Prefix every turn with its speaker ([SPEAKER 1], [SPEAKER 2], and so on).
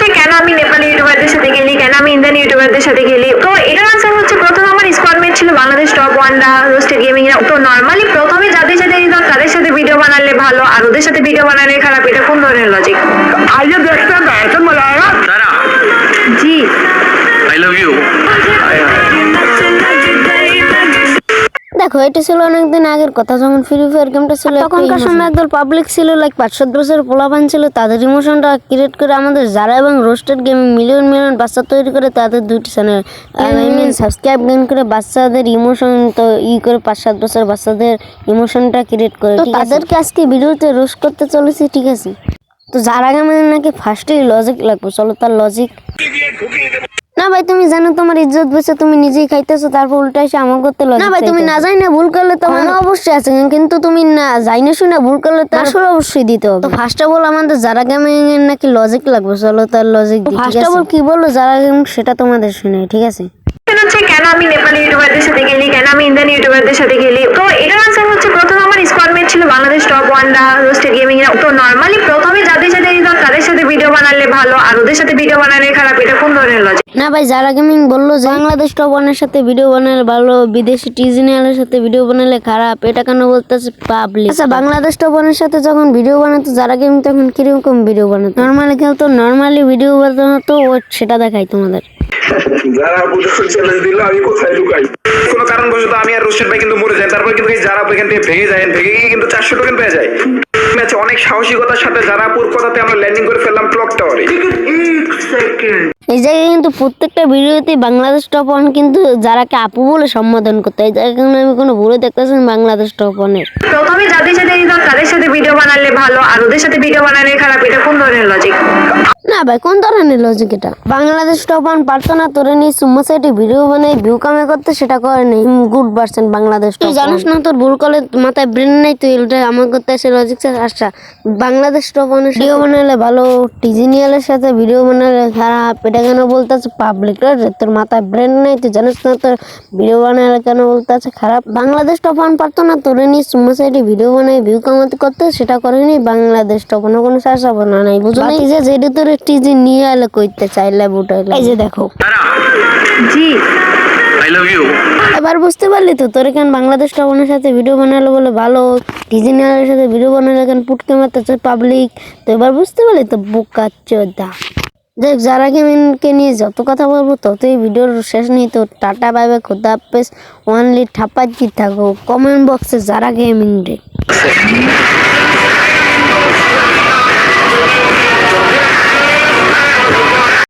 [SPEAKER 1] হচ্ছে কেন আমি নেপালি ইউটিউবারদের সাথে খেলি, কেন আমি ইন্ডিয়ান ইউটিউবারদের সাথে খেলি। তো এটার আনসার হচ্ছে প্রথম আমার স্কোয়াডমেট ছিল বাংলাদেশ টপ ওয়ানডা রোস্টেড গেমিং এর। তো নর্মালি প্রথমে যাদের সাথে দিতাম তাদের সাথে ভিডিও বানালে ভালো আর ওদের সাথে ভিডিও বানালে খারাপ, এটা কোন ধরনের লজিক?
[SPEAKER 2] आइए देखते हैं बैठन मजा आएगा।
[SPEAKER 3] तारा
[SPEAKER 1] জি
[SPEAKER 3] आई लव यू।
[SPEAKER 4] দেখো এটা ছিল অনেকদিন আগের কথা, যখন ফ্রি ফায়ার গেমটা ছিল তখনকার সময় একদল পাবলিক ছিল, লাইক 5-7 বছরের পোলাপান ছিল, তাদের ইমোশনটা ক্রিয়েট করে আমাদের যারা এবং রোস্টেড গেমিং মিলিয়ন মিলিয়ন বাচ্চা তৈরি করে তাদের দুটি চ্যানেল সাবস্ক্রাইব গেম করে বাচ্চাদের ইমোশন তো করে 5-7 বছর বাচ্চাদের ইমোশনটা ক্রিয়েট করে তাদেরকে আজকে ভিডিওতে রোস্ট করতে চলেছি, ঠিক আছে? তো যারা গেমে নাকি ফার্স্টেই লজিক লাগবে, চলো তার লজিক। না ভাই তুমি জানো তোমার ইজ্জত বেঁচে তুমি নিজেই খাইতেছো, তারপর উল্টা এসে আমার করতে লজ্জা। না ভাই তুমি না যাই না ভুল করলে তো অবশ্যই আছে, কিন্তু তুমি না যাই না শুনে ভুল করলে তো আসলে অবশ্যই দিতে হবে। তো ফার্স্ট অফ অল আমাদের যারা গেমিং এর নাকি লজিক লাগবে, চলো তার লজিক দিই। ফার্স্ট অফ অল কি বললো যারা গেমিং সেটা তোমাদের শুনে, ঠিক আছে?
[SPEAKER 1] হচ্ছে কেন আমি নেপালি ইউটিউবারদের সাথে খেলি, কেন আমি ইন্ডিয়ান ইউটিউবারদের সাথে খেলি। তো এটার আনসার হচ্ছে প্রথম আমার স্কোয়াডমেট ছিল বাংলাদেশ টপ ওয়ানডা রোস্টেড গেমিং এর। তো নর্মালি প্রথমে যাদের সাথে দিতাম তাদের সাথে ভিডিও বানালে ভালো আর ওদের সাথে ভিডিও বানালে খারাপ, এটা কোন ধরনের লজিক?
[SPEAKER 4] না ভাই যারা গেমিং বললো যে বাংলাদেশ টপ ওয়ানের সাথে ভিডিও বানালে ভালো, বিদেশি টিজিনিয়ালের সাথে ভিডিও বানালে খারাপ, এটা কেন বলতেছে পাবলিক? আচ্ছা বাংলাদেশ টপ ওয়ানের সাথে যখন ভিডিও বানাতো যারা গেমিং তখন কিরকম ভিডিও বানাতো? নর্মালি কেউ তো নর্মালি ভিডিও বানাতো, সেটা দেখাই তোমাদের।
[SPEAKER 2] যারা বুঝে চ্যালেঞ্জ দিল আমি কোথায় লুকাই, কোনো কারণবশত আমি আর রোশন ভাই কিন্তু মরে যায়, তারপর কিন্তু যারা এখান থেকে ভেঙে যায়, ভেঙে গিয়ে কিন্তু 400 টোকেন পেয়ে যায়। ম্যাচে অনেক সাহসিকতার সাথে জারাপুর কথাতে আমরা ল্যান্ডিং করে ফেললাম ক্লক টাওয়ারে।
[SPEAKER 4] এই জায়গায় কিন্তু প্রত্যেকটা ভিডিওতে বাংলাদেশ টপ ওয়ান কিন্তু যারাকে আপু বলে সম্বোধন করতে, এই জায়গায় আমি কোনো ভুলে দেখতেছি বাংলাদেশ টপ ওয়ানের।
[SPEAKER 1] প্রথমে যাদের সাথে দিতাম তাদের সাথে ভিডিও বানালে ভালো আর ওদের সাথে ভিডিও বানালে খারাপ, এটা কোন ধরনের লজিক?
[SPEAKER 4] না ভাই কোন ধরনের লজিক এটা? বাংলাদেশ টপ ওয়ান পারতো না তোরে নিয়ে সুম্মা সাইডে ভিডিও বানাই ভিউ কামে করতে, সেটা করে নেই গুড পারসন বাংলাদেশ। তুই জানিস না তোর ভুল করলে মাথায় ব্রেন নেই, তুই এটা আমার করতে এসে লজিক চাস? আচ্ছা বাংলাদেশ টপ ওয়ানের ভিডিও বানালে ভালো, টিজিনিয়ালের সাথে ভিডিও বানালে খারাপ, এটা কেন বলতেছে পাবলিক? তোর মাথায় ব্রেন নেই, তুই জানিস না তোর ভিডিও বানালে কেন বলতেছে খারাপ? বাংলাদেশ টপ ওয়ান পারতো না তোরে নিয়ে সুম্মা সাইডে ভিডিও বানাই ভিউ কামাতে করতে, সেটা করেনি বাংলাদেশ টপ ওয়ান। কোনো শাসনা নাই, বুঝো না? এই যে যেটা তোর টিজি নিয়ে এলে কইতে চাইলে বুটাইলে, এই যে দেখো।
[SPEAKER 3] तारा
[SPEAKER 1] জি
[SPEAKER 3] आई लव यू।
[SPEAKER 4] এবার বুঝতে পারলি তো তোর এখানে বাংলাদেশ টপ ওয়ানের সাথে ভিডিও বানালো বলে ভালো, টিজিনিয়ালের সাথে ভিডিও বানালে এখানে পুটকে মারতেছে পাবলিক। তো এবার বুঝতে পারলি তো বুকা চোদা। দেখ যারা গেমিংকে নিয়ে যত কথা বলবো ততই ভিডিওর শেষ নেই। তো টাটা বাই বাই, খোদা হাফেজ, ওনলি ঠাপাচ্ছি থাকো কমেন্ট বক্সে যারা গেমিং রে।